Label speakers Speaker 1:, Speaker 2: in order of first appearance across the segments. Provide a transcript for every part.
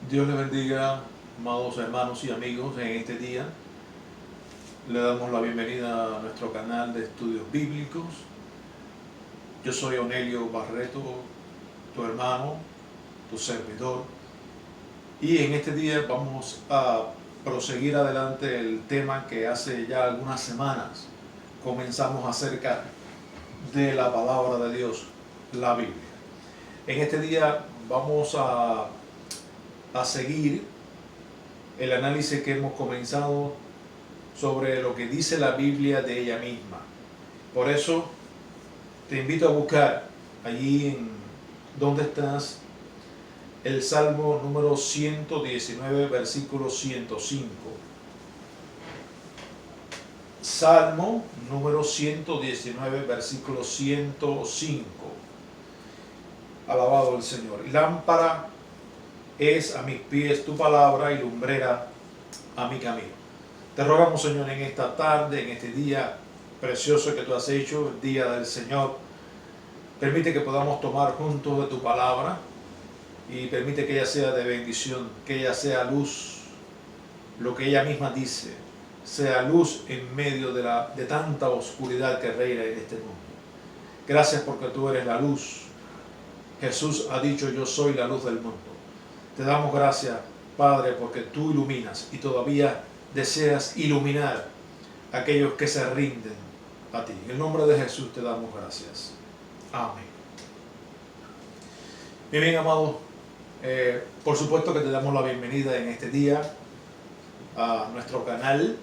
Speaker 1: Dios les bendiga, amados hermanos y amigos, en este día. Le damos la bienvenida a nuestro canal de estudios bíblicos. Yo soy Onelio Barreto, tu hermano, tu servidor. Y en este día vamos a proseguir adelante el tema que hace ya algunas semanas comenzamos acerca de la palabra de Dios, la Biblia. En este día vamos a seguir el análisis que hemos comenzado sobre lo que dice la Biblia de ella misma. Por eso te invito a buscar allí en donde estás el Salmo número 119, versículo 105. Salmo número 119, versículo 105. Alabado el Señor. Lámpara es a mis pies tu palabra y lumbrera a mi camino. Te rogamos, Señor, en esta tarde, en este día precioso que tú has hecho, el día del Señor. Permite que podamos tomar juntos de tu palabra y permite que ella sea de bendición, que ella sea luz, lo que ella misma dice, sea luz en medio de tanta oscuridad que reina en este mundo. Gracias porque tú eres la luz. Jesús ha dicho: yo soy la luz del mundo. Te damos gracias, Padre, porque tú iluminas y todavía deseas iluminar a aquellos que se rinden a ti. En el nombre de Jesús te damos gracias. Amén. Bien, amados, por supuesto que te damos la bienvenida en este día a nuestro canal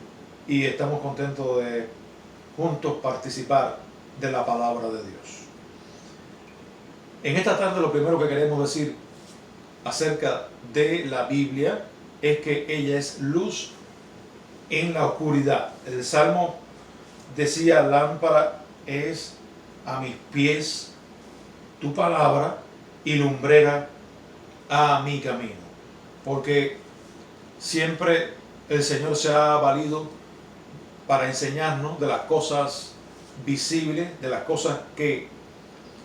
Speaker 1: y estamos contentos de juntos participar de la palabra de Dios. En esta tarde lo primero que queremos decir acerca de la Biblia es que ella es luz en la oscuridad. El Salmo decía: lámpara es a mis pies tu palabra y lumbrera a mi camino. Porque siempre el Señor se ha valido para enseñarnos de las cosas visibles, de las cosas que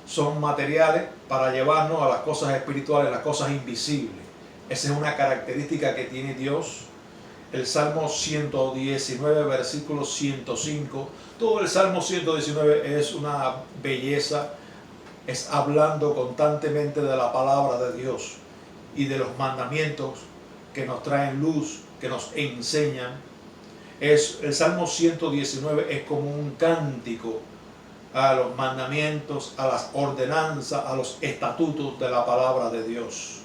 Speaker 1: son materiales, para llevarnos a las cosas espirituales, las cosas invisibles. Esa es una característica que tiene Dios. El Salmo 119, versículo 105, todo el Salmo 119 es una belleza, es hablando constantemente de la palabra de Dios y de los mandamientos que nos traen luz, que nos enseñan. El Salmo 119 es como un cántico a los mandamientos, a las ordenanzas, a los estatutos de la palabra de Dios.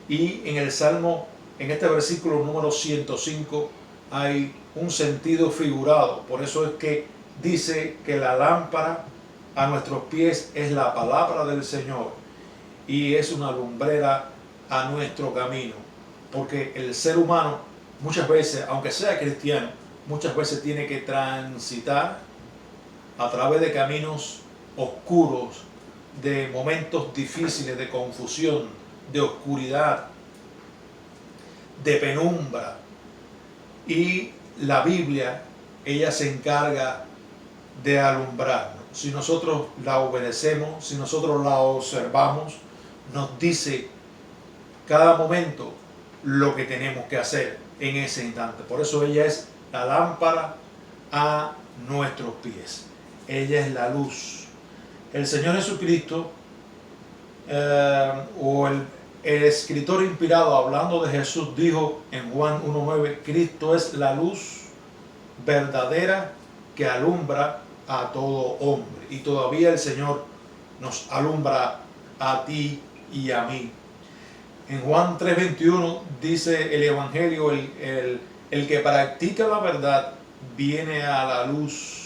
Speaker 1: Y en el Salmo, en este versículo número 105, hay un sentido figurado. Por eso es que dice que la lámpara a nuestros pies es la palabra del Señor y es una lumbrera a nuestro camino. Porque el ser humano muchas veces, aunque sea cristiano, muchas veces tiene que transitar a través de caminos oscuros, de momentos difíciles, de confusión, de oscuridad, de penumbra. Y la Biblia, ella se encarga de alumbrarnos. Si nosotros la obedecemos, si nosotros la observamos, nos dice cada momento lo que tenemos que hacer en ese instante. Por eso ella es la lámpara a nuestros pies. Ella es la luz. El Señor Jesucristo, o el escritor inspirado hablando de Jesús, dijo en Juan 1:9: Cristo es la luz verdadera que alumbra a todo hombre. Y todavía el Señor nos alumbra a ti y a mí. En Juan 3:21 dice el Evangelio: el que practica la verdad viene a la luz.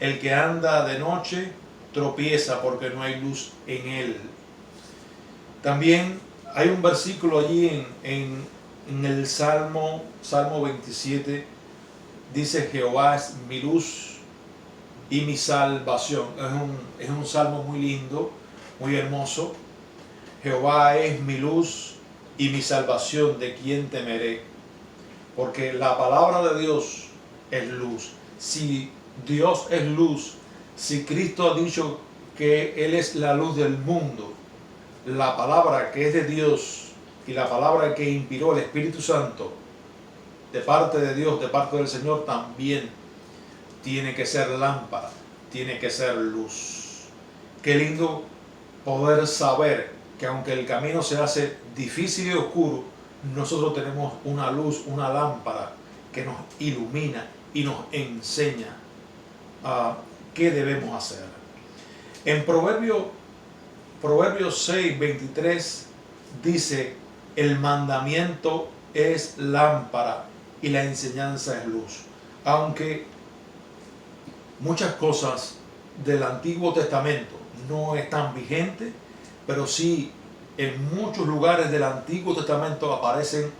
Speaker 1: El que anda de noche tropieza porque no hay luz en él. También hay un versículo allí en el Salmo 27. Dice: Jehová es mi luz y mi salvación. Es un salmo muy lindo, muy hermoso. Jehová es mi luz y mi salvación, ¿de quién temeré? Porque la palabra de Dios es luz. Si Dios es luz, si Cristo ha dicho que Él es la luz del mundo, la palabra que es de Dios y la palabra que inspiró el Espíritu Santo de parte de Dios, de parte del Señor, también tiene que ser lámpara, tiene que ser luz. Qué lindo poder saber que aunque el camino se hace difícil y oscuro, nosotros tenemos una luz, una lámpara que nos ilumina y nos enseña qué debemos hacer. En Proverbios 6:23 dice: el mandamiento es lámpara y la enseñanza es luz. Aunque muchas cosas del Antiguo Testamento no están vigentes, pero sí en muchos lugares del Antiguo Testamento aparecen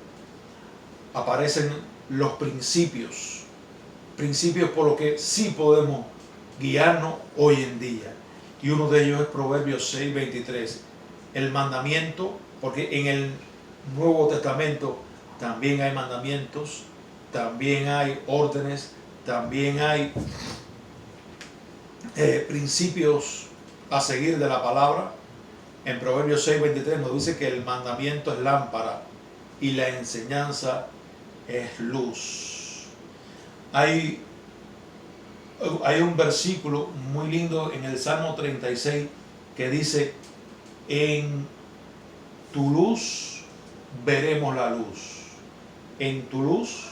Speaker 1: los principios por los que sí podemos guiarnos hoy en día. Y uno de ellos es Proverbios 6:23. El mandamiento, porque en el Nuevo Testamento también hay mandamientos, también hay órdenes, también hay principios a seguir de la palabra. En Proverbios 6:23 nos dice que el mandamiento es lámpara y la enseñanza es luz. Hay un versículo muy lindo en el Salmo 36 que dice: en tu luz veremos la luz. En tu luz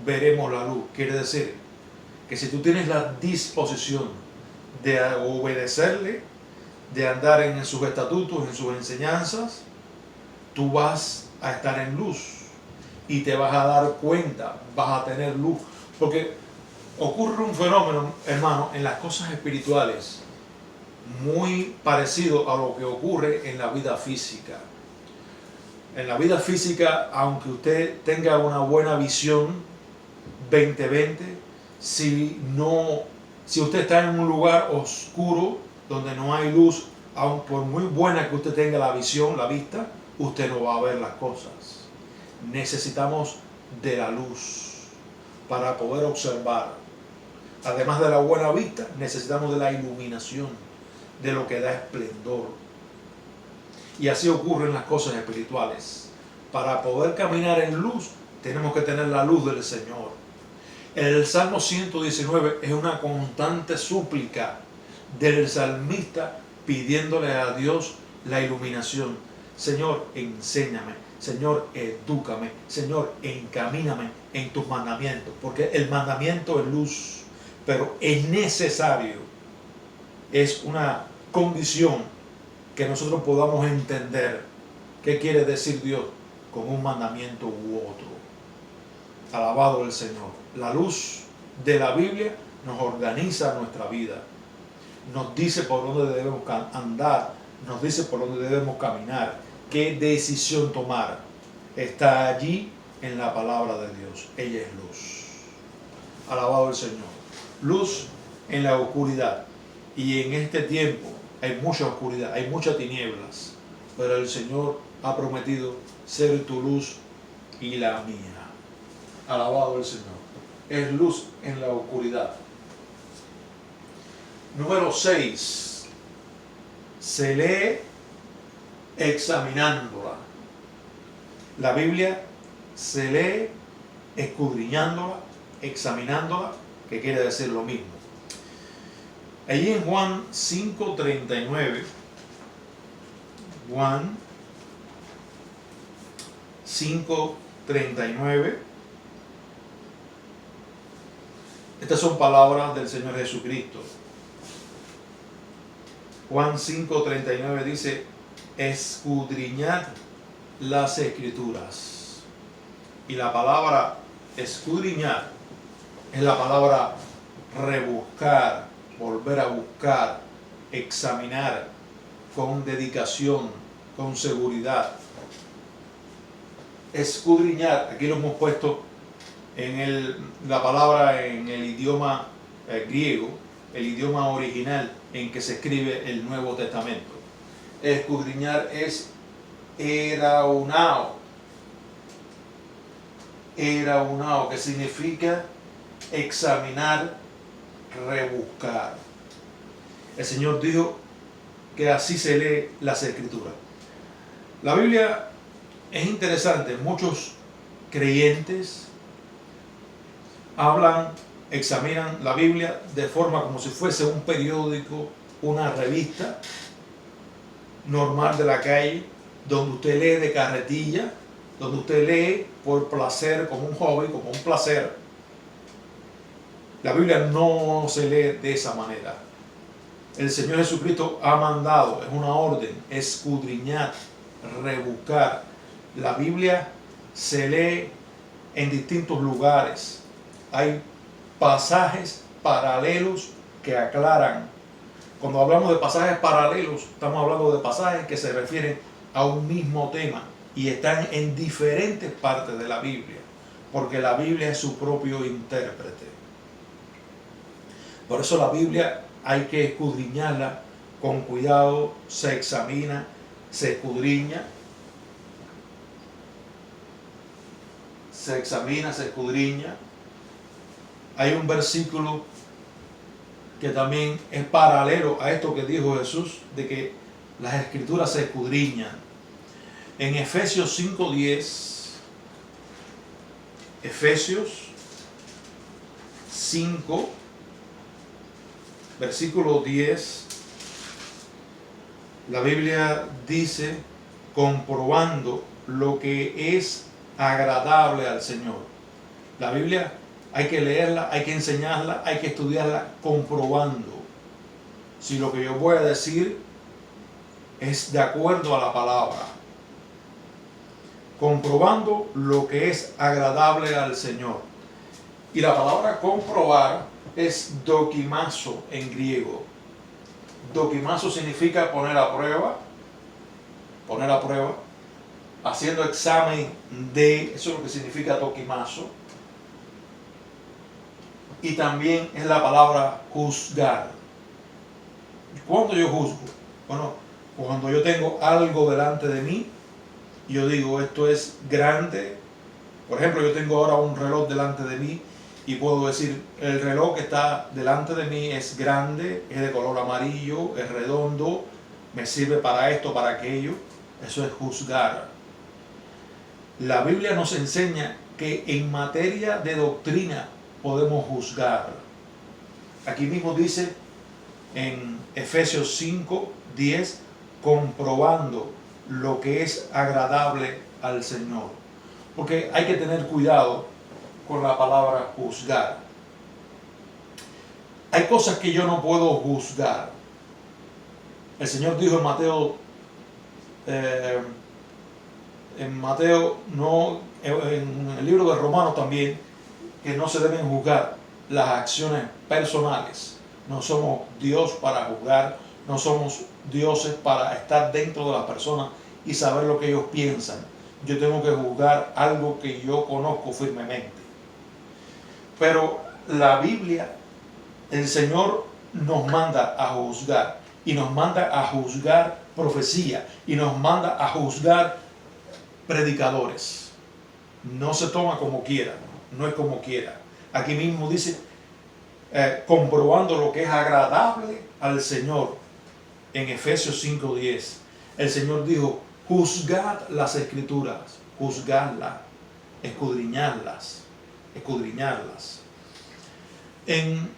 Speaker 1: veremos la luz. Quiere decir que si tú tienes la disposición de obedecerle, de andar en sus estatutos, en sus enseñanzas, tú vas a estar en luz y te vas a dar cuenta, vas a tener luz. Porque ocurre un fenómeno, hermano, en las cosas espirituales muy parecido a lo que ocurre en la vida física. En la vida física, aunque usted tenga una buena visión 20/20, si usted está en un lugar oscuro donde no hay luz, aun por muy buena que usted tenga la visión, la vista, usted no va a ver las cosas. Necesitamos de la luz para poder observar. Además de la buena vista, necesitamos de la iluminación, de lo que da esplendor. Y así ocurren las cosas espirituales. Para poder caminar en luz, tenemos que tener la luz del Señor. El Salmo 119 es una constante súplica del salmista pidiéndole a Dios la iluminación. Señor, enséñame. Señor, edúcame. Señor, encamíname en tus mandamientos. Porque el mandamiento es luz, pero es necesario, es una condición que nosotros podamos entender qué quiere decir Dios con un mandamiento u otro. Alabado el Señor. La luz de la Biblia nos organiza nuestra vida, nos dice por dónde debemos andar, nos dice por dónde debemos caminar, qué decisión tomar. Está allí en la palabra de Dios. Ella es luz. Alabado el Señor. Luz en la oscuridad. Y en este tiempo hay mucha oscuridad, hay muchas tinieblas, pero el Señor ha prometido ser tu luz y la mía. Alabado el Señor. Es luz en la oscuridad. Número 6. Se lee examinándola. La Biblia se lee escudriñándola, examinándola, que quiere decir lo mismo. Allí en Juan 5:39, Juan 5:39, estas son palabras del Señor Jesucristo. Juan 5:39 dice: escudriñad las Escrituras. Y la palabra escudriñar es la palabra rebuscar, volver a buscar, examinar con dedicación, con seguridad. Escudriñar, aquí lo hemos puesto en la palabra en el idioma griego, el idioma original en que se escribe el Nuevo Testamento. Escudriñar es eraunao, que significa examinar, rebuscar. El Señor dijo que así se lee las Escrituras. La Biblia es interesante, muchos creyentes hablan, examinan la Biblia de forma como si fuese un periódico, una revista normal de la calle, donde usted lee de carretilla, donde usted lee por placer, como un hobby, como un placer. La Biblia no se lee de esa manera. El Señor Jesucristo ha mandado, es una orden, escudriñar, rebuscar. La Biblia se lee en distintos lugares. Hay pasajes paralelos que aclaran. Cuando hablamos de pasajes paralelos, estamos hablando de pasajes que se refieren a un mismo tema y están en diferentes partes de la Biblia, porque la Biblia es su propio intérprete. Por eso la Biblia hay que escudriñarla con cuidado, se examina, se escudriña, se examina, se escudriña. Hay un versículo que también es paralelo a esto que dijo Jesús, de que las escrituras se escudriñan. En Efesios 5:10, Efesios 5, versículo 10, la Biblia dice, comprobando lo que es agradable al Señor. La Biblia hay que leerla, hay que enseñarla, hay que estudiarla comprobando si lo que yo voy a decir es de acuerdo a la palabra. Comprobando lo que es agradable al Señor. Y la palabra comprobar es dokimazo en griego. Dokimazo significa poner a prueba, haciendo examen de, eso es lo que significa dokimazo. Y también es la palabra juzgar. ¿Cuándo yo juzgo? Bueno, cuando yo tengo algo delante de mí, yo digo, esto es grande. Por ejemplo, yo tengo ahora un reloj delante de mí y puedo decir, el reloj que está delante de mí es grande, es de color amarillo, es redondo, me sirve para esto, para aquello. Eso es juzgar. La Biblia nos enseña que en materia de doctrina podemos juzgar. Aquí mismo dice en Efesios 5:10, comprobando lo que es agradable al Señor. Porque hay que tener cuidado con la palabra juzgar. Hay cosas que yo no puedo juzgar. El Señor dijo en el libro de Romanos también, que no se deben juzgar las acciones personales. No somos Dios para juzgar, no somos dioses para estar dentro de las personas y saber lo que ellos piensan. Yo tengo que juzgar algo que yo conozco firmemente. Pero la Biblia, el Señor nos manda a juzgar, y nos manda a juzgar profecía, y nos manda a juzgar predicadores. No se toma como quiera, no es como quiera. Aquí mismo dice, comprobando lo que es agradable al Señor. En Efesios 5:10, el Señor dijo, juzgad las escrituras, juzgadlas, escudriñarlas. En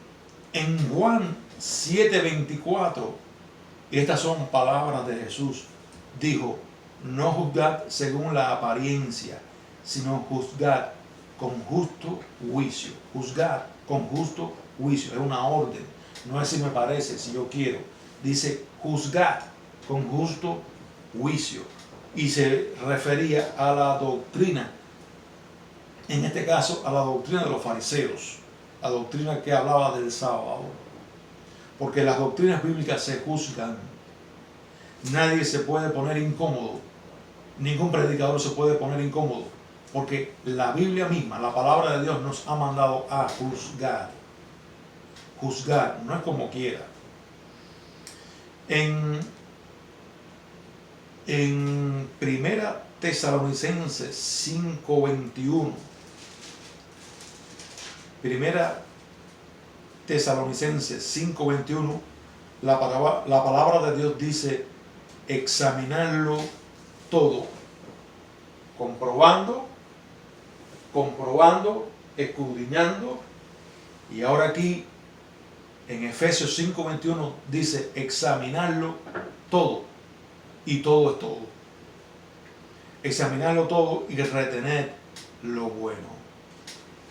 Speaker 1: Juan 7:24, y estas son palabras de Jesús, dijo, no juzgad según la apariencia, sino juzgad con justo juicio. Juzgad con justo juicio, es una orden, no es si me parece, si yo quiero. Dice, juzgad con justo juicio. Y se refería a la doctrina, en este caso a la doctrina de los fariseos, la doctrina que hablaba del sábado. Porque las doctrinas bíblicas se juzgan. Nadie se puede poner incómodo, ningún predicador se puede poner incómodo, porque la Biblia misma, la palabra de Dios, nos ha mandado a juzgar. Juzgar, no es como quiera. En Primera Tesalonicenses 5:21, Primera Tesalonicenses 5:21, la palabra de Dios dice, examinarlo todo, probando, comprobando, escudriñando. Y ahora aquí en Efesios 5:21 dice examinarlo todo, y todo es todo. Examinarlo todo y retener lo bueno.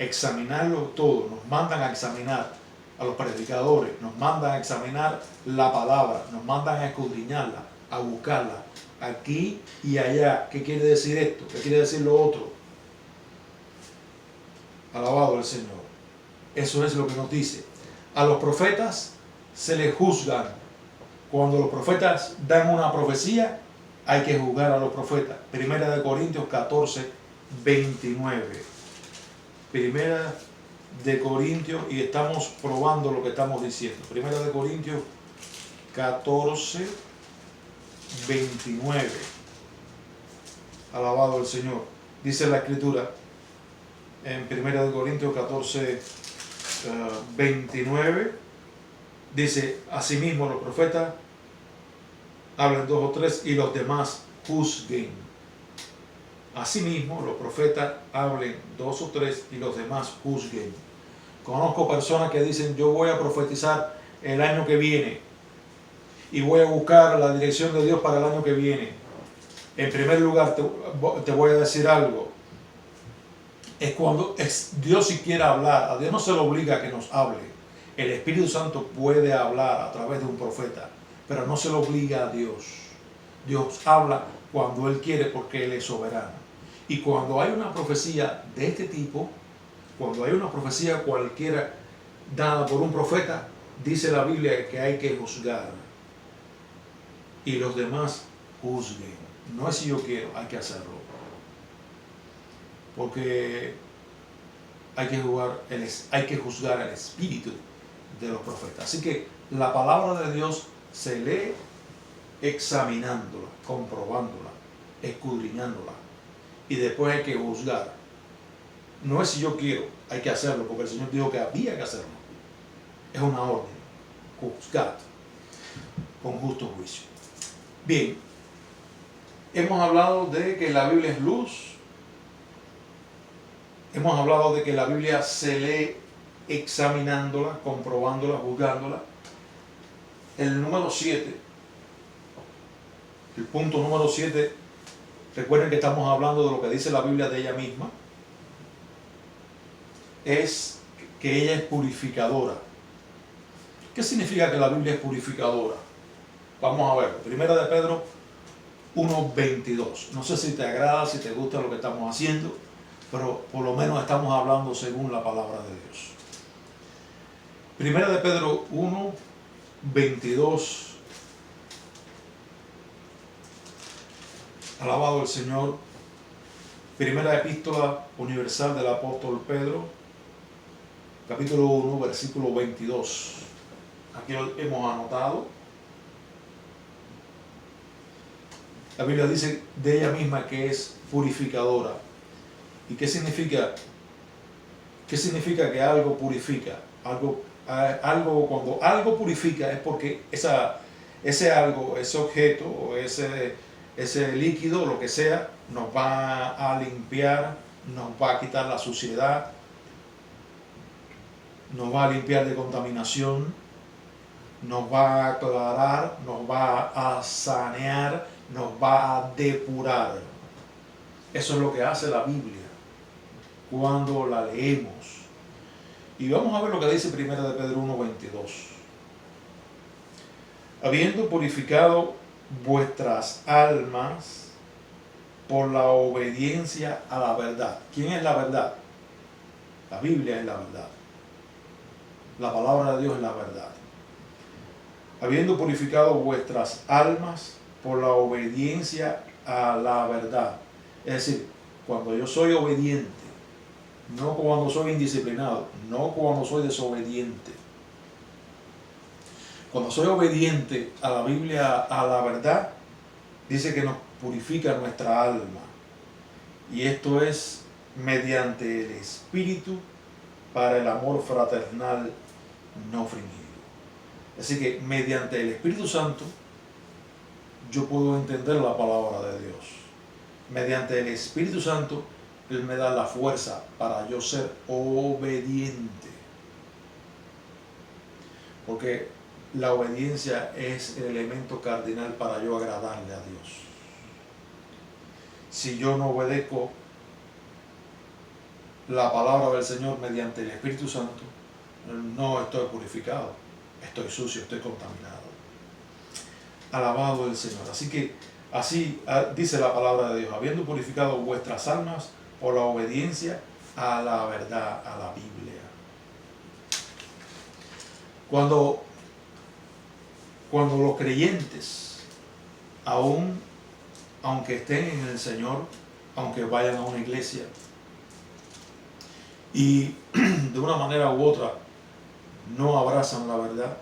Speaker 1: Examinarlo todo. Nos mandan a examinar a los predicadores, nos mandan a examinar la palabra, nos mandan a escudriñarla, a buscarla, aquí y allá. ¿Qué quiere decir esto? ¿Qué quiere decir lo otro? Alabado el Señor. Eso es lo que nos dice. A los profetas se les juzgan. Cuando los profetas dan una profecía, hay que juzgar a los profetas. Primera de Corintios 14:29. Primera de Corintios, y estamos probando lo que estamos diciendo. Primera de Corintios 14:29. Alabado el Señor. Dice la Escritura en Primera de Corintios 14:29. Dice, asimismo los profetas hablan 2 o 3 y los demás juzguen. Asimismo los profetas hablen 2 o 3 y los demás juzguen. Conozco personas que dicen, yo voy a profetizar el año que viene y voy a buscar la dirección de Dios para el año que viene. En primer lugar, te voy a decir algo. Es cuando Dios si quiere hablar, a Dios no se le obliga a que nos hable. El Espíritu Santo puede hablar a través de un profeta, pero no se le obliga a Dios. Dios habla cuando Él quiere porque Él es soberano. Y cuando hay una profecía de este tipo, cuando hay una profecía cualquiera dada por un profeta, dice la Biblia que hay que juzgar. Y los demás juzguen. No es si yo quiero, hay que hacerlo. Porque hay que juzgar el espíritu de los profetas. Así que la palabra de Dios se lee examinándola, comprobándola, escudriñándola. Y después hay que juzgar. No es si yo quiero, hay que hacerlo, porque el Señor dijo que había que hacerlo. Es una orden. Juzgar con justo juicio. Bien, hemos hablado de que la Biblia es luz. Hemos hablado de que la Biblia se lee examinándola, comprobándola, juzgándola. El número 7, el punto número 7, recuerden que estamos hablando de lo que dice la Biblia de ella misma, es que ella es purificadora. ¿Qué significa que la Biblia es purificadora? Vamos a ver, Primera de Pedro 1:22. No sé si te agrada, si te gusta lo que estamos haciendo, pero por lo menos estamos hablando según la palabra de Dios. Primera de Pedro 1:22. Alabado el Señor. Primera epístola universal del apóstol Pedro, capítulo 1, versículo 22. Aquí lo hemos anotado. La Biblia dice de ella misma que es purificadora. ¿Y qué significa? ¿Qué significa que algo purifica? Cuando algo purifica es porque ese algo, ese objeto o ese líquido, lo que sea, nos va a limpiar, nos va a quitar la suciedad, nos va a limpiar de contaminación, nos va a aclarar, nos va a sanear, nos va a depurar. Eso es lo que hace la Biblia cuando la leemos. Y vamos a ver lo que dice Primera de Pedro 1:22. Habiendo purificado vuestras almas por la obediencia a la verdad. ¿Quién es la verdad? La Biblia es la verdad. La palabra de Dios es la verdad. Habiendo purificado vuestras almas por la obediencia a la verdad. Es decir, cuando yo soy obediente, no cuando soy indisciplinado, no cuando soy desobediente. Cuando soy obediente a la Biblia, a la verdad, dice que nos purifica nuestra alma. Y esto es mediante el Espíritu para el amor fraternal no fingido. Así que mediante el Espíritu Santo yo puedo entender la palabra de Dios. mediante el Espíritu Santo, Él me da la fuerza para yo ser obediente. Porque la obediencia es el elemento cardinal para yo agradarle a Dios. Si yo no obedezco la palabra del Señor mediante el Espíritu Santo, no estoy purificado, estoy sucio, estoy contaminado. Alabado el Señor. Así dice la palabra de Dios, habiendo purificado vuestras almas por la obediencia a la verdad, a la Biblia. Cuando los creyentes, aunque estén en el Señor, aunque vayan a una iglesia, y de una manera u otra no abrazan la verdad,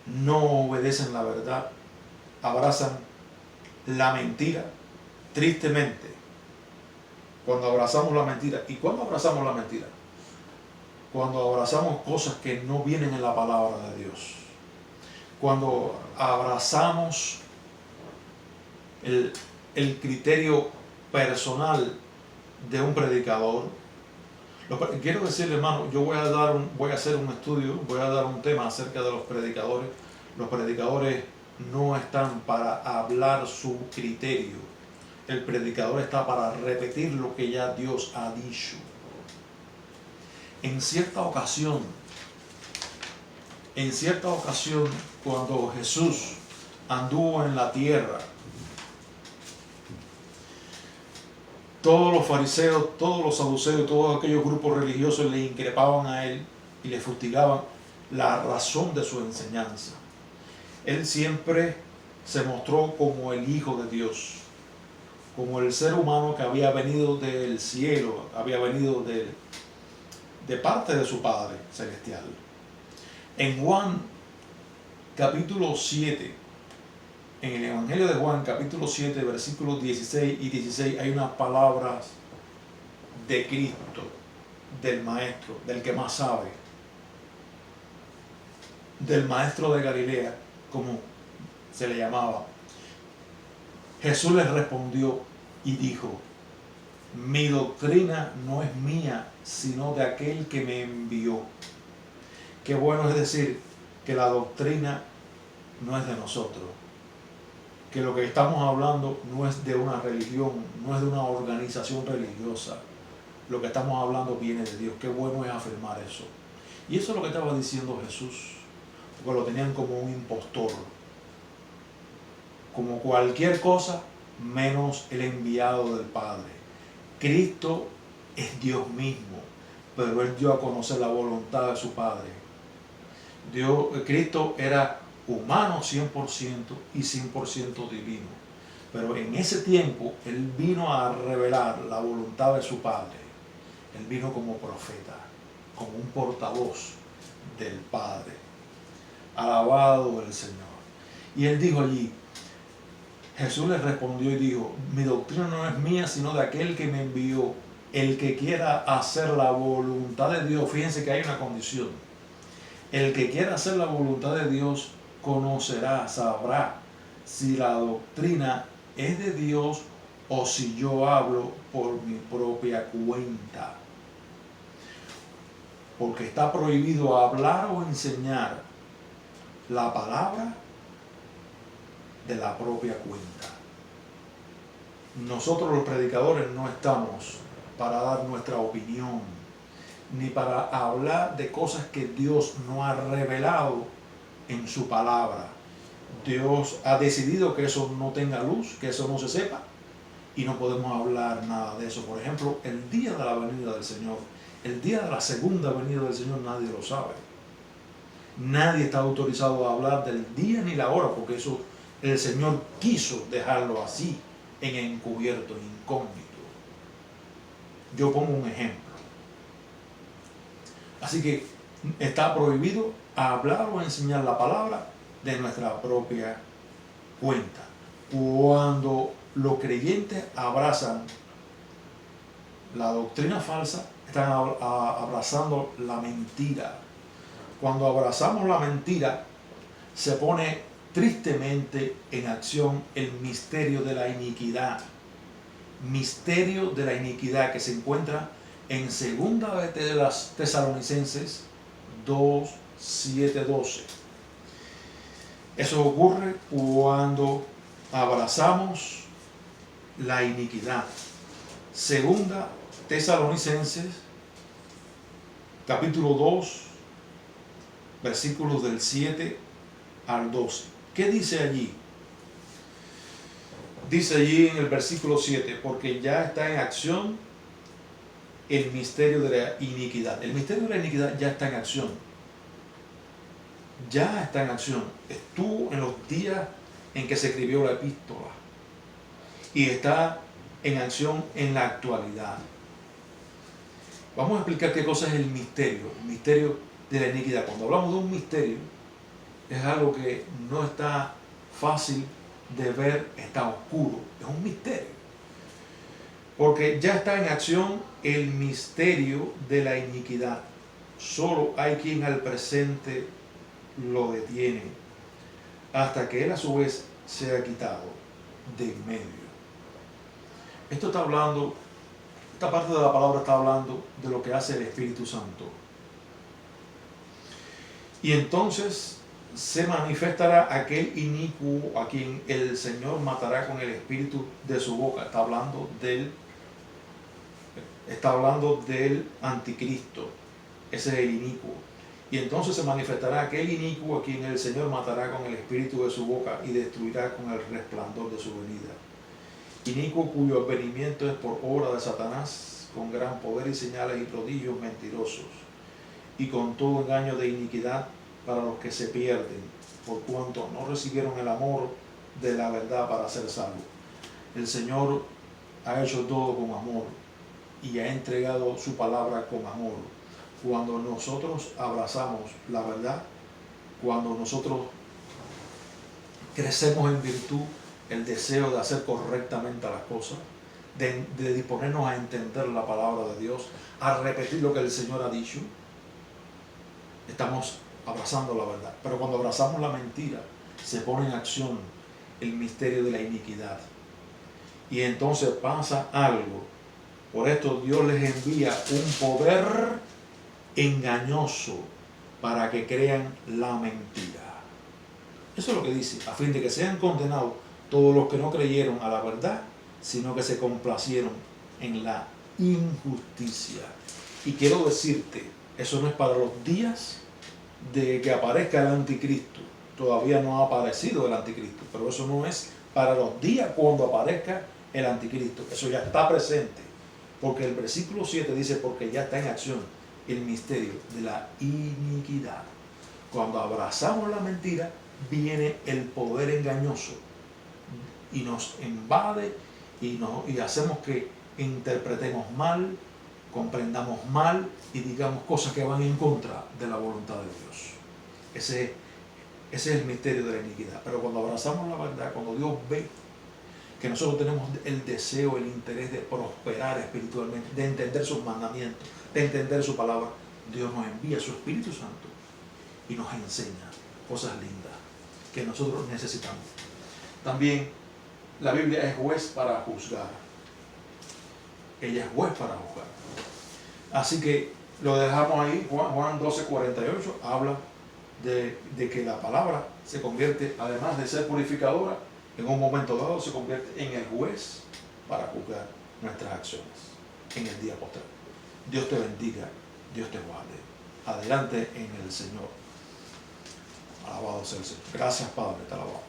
Speaker 1: no obedecen la verdad, abrazan la mentira, tristemente, cuando abrazamos la mentira. ¿Y cuándo abrazamos la mentira? Cuando abrazamos cosas que no vienen en la palabra de Dios. Cuando abrazamos el criterio personal de un predicador. Quiero decirle, hermano, yo voy a hacer un estudio, voy a dar un tema acerca de los predicadores. Los predicadores no están para hablar su criterio. El predicador está para repetir lo que ya Dios ha dicho. En cierta ocasión, cuando Jesús anduvo en la tierra, todos los fariseos, todos los saduceos, todos aquellos grupos religiosos le increpaban a él y le fustigaban la razón de su enseñanza. Él siempre se mostró como el Hijo de Dios, como el ser humano que había venido del cielo, había venido de parte de su Padre Celestial. En Juan capítulo 7, en el Evangelio de Juan capítulo 7, versículos 16 y 16, hay unas palabras de Cristo, del Maestro, del que más sabe, del Maestro de Galilea, como se le llamaba. Jesús les respondió y dijo: mi doctrina no es mía, sino de aquel que me envió. Qué bueno es decir que la doctrina no es de nosotros, que lo que estamos hablando no es de una religión, no es de una organización religiosa. Lo que estamos hablando viene de Dios. Qué bueno es afirmar eso. Y eso es lo que estaba diciendo Jesús, porque lo tenían como un impostor, como cualquier cosa menos el enviado del Padre. Cristo es Dios mismo, pero Él dio a conocer la voluntad de su Padre. Cristo era humano 100% y 100% divino, pero en ese tiempo Él vino a revelar la voluntad de su Padre. Él vino como profeta, como un portavoz del Padre. Alabado el Señor. Y Él dijo allí, Jesús les respondió y dijo: mi doctrina no es mía, sino de aquel que me envió. El que quiera hacer la voluntad de Dios, fíjense que hay una condición. El que quiera hacer la voluntad de Dios conocerá, sabrá si la doctrina es de Dios o si yo hablo por mi propia cuenta. Porque está prohibido hablar o enseñar la palabra de la propia cuenta. Nosotros los predicadores no estamos para dar nuestra opinión, ni para hablar de cosas que Dios no ha revelado en su palabra. Dios ha decidido que eso no tenga luz, que eso no se sepa, y no podemos hablar nada de eso. Por ejemplo, el día de la venida del Señor, el día de la segunda venida del Señor, nadie lo sabe. Nadie está autorizado a hablar del día ni la hora, porque eso el Señor quiso dejarlo así, en encubierto, incógnito. Yo pongo un ejemplo. Así que está prohibido hablar o enseñar la palabra de nuestra propia cuenta. Cuando los creyentes abrazan la doctrina falsa, están abrazando la mentira. Cuando abrazamos la mentira, se pone tristemente en acción el misterio de la iniquidad. misterio de la iniquidad que se encuentra en 2 de las Tesalonicenses 2, 7, 12. Eso ocurre cuando abrazamos la iniquidad. 2 Tesalonicenses capítulo 2, versículos del 7 al 12. ¿Qué dice allí? Dice allí en el versículo 7, porque ya está en acción el misterio de la iniquidad. El misterio de la iniquidad ya está en acción. Ya está en acción. Estuvo en los días en que se escribió la epístola y está en acción en la actualidad. Vamos a explicar qué cosa es el misterio de la iniquidad. Cuando hablamos de un misterio, es algo que no está fácil de ver, está oscuro, es un misterio. Porque ya está en acción el misterio de la iniquidad. Solo hay quien al presente lo detiene, hasta que él a su vez sea quitado de en medio. Esto está hablando, esta parte de la palabra está hablando de lo que hace el Espíritu Santo. Y entonces se manifestará aquel inicuo a quien el Señor matará con el espíritu de su boca. Está hablando del anticristo. Ese es el inicuo. Y entonces se manifestará aquel inicuo a quien el Señor matará con el espíritu de su boca y destruirá con el resplandor de su venida. Inicuo cuyo advenimiento es por obra de Satanás, con gran poder y señales y prodigios mentirosos, y con todo engaño de iniquidad para los que se pierden, por cuanto no recibieron el amor de la verdad para ser salvos. El Señor ha hecho todo con amor y ha entregado su palabra con amor. Cuando nosotros abrazamos la verdad, cuando nosotros crecemos en virtud, el deseo de hacer correctamente las cosas, de disponernos a entender la palabra de Dios, a repetir lo que el Señor ha dicho, estamos abrazando la verdad. Pero cuando abrazamos la mentira, se pone en acción el misterio de la iniquidad. Y entonces pasa algo. Por esto Dios les envía un poder engañoso para que crean la mentira. Eso es lo que dice, a fin de que sean condenados todos los que no creyeron a la verdad, sino que se complacieron en la injusticia. Y quiero decirte, eso no es para los días de que aparezca el anticristo. Todavía no ha aparecido el anticristo, pero eso no es para los días cuando aparezca el anticristo. Eso ya está presente, porque el versículo 7 dice, porque ya está en acción el misterio de la iniquidad. Cuando abrazamos la mentira, viene el poder engañoso y nos invade y hacemos que interpretemos mal, comprendamos mal y digamos cosas que van en contra de la voluntad de Dios. Ese es el misterio de la iniquidad. Pero cuando abrazamos la verdad, cuando Dios ve que nosotros tenemos el deseo, el interés de prosperar espiritualmente, de entender sus mandamientos, de entender su palabra, Dios nos envía su Espíritu Santo y nos enseña cosas lindas que nosotros necesitamos. También la Biblia es juez para juzgar. Ella es juez para juzgar. Así que lo dejamos ahí. Juan 12:48 habla de que la palabra se convierte, además de ser purificadora, en un momento dado se convierte en el juez para juzgar nuestras acciones en el día posterior. Dios te bendiga, Dios te guarde. Adelante en el Señor. Alabado sea el Señor. Gracias, Padre, te alabamos.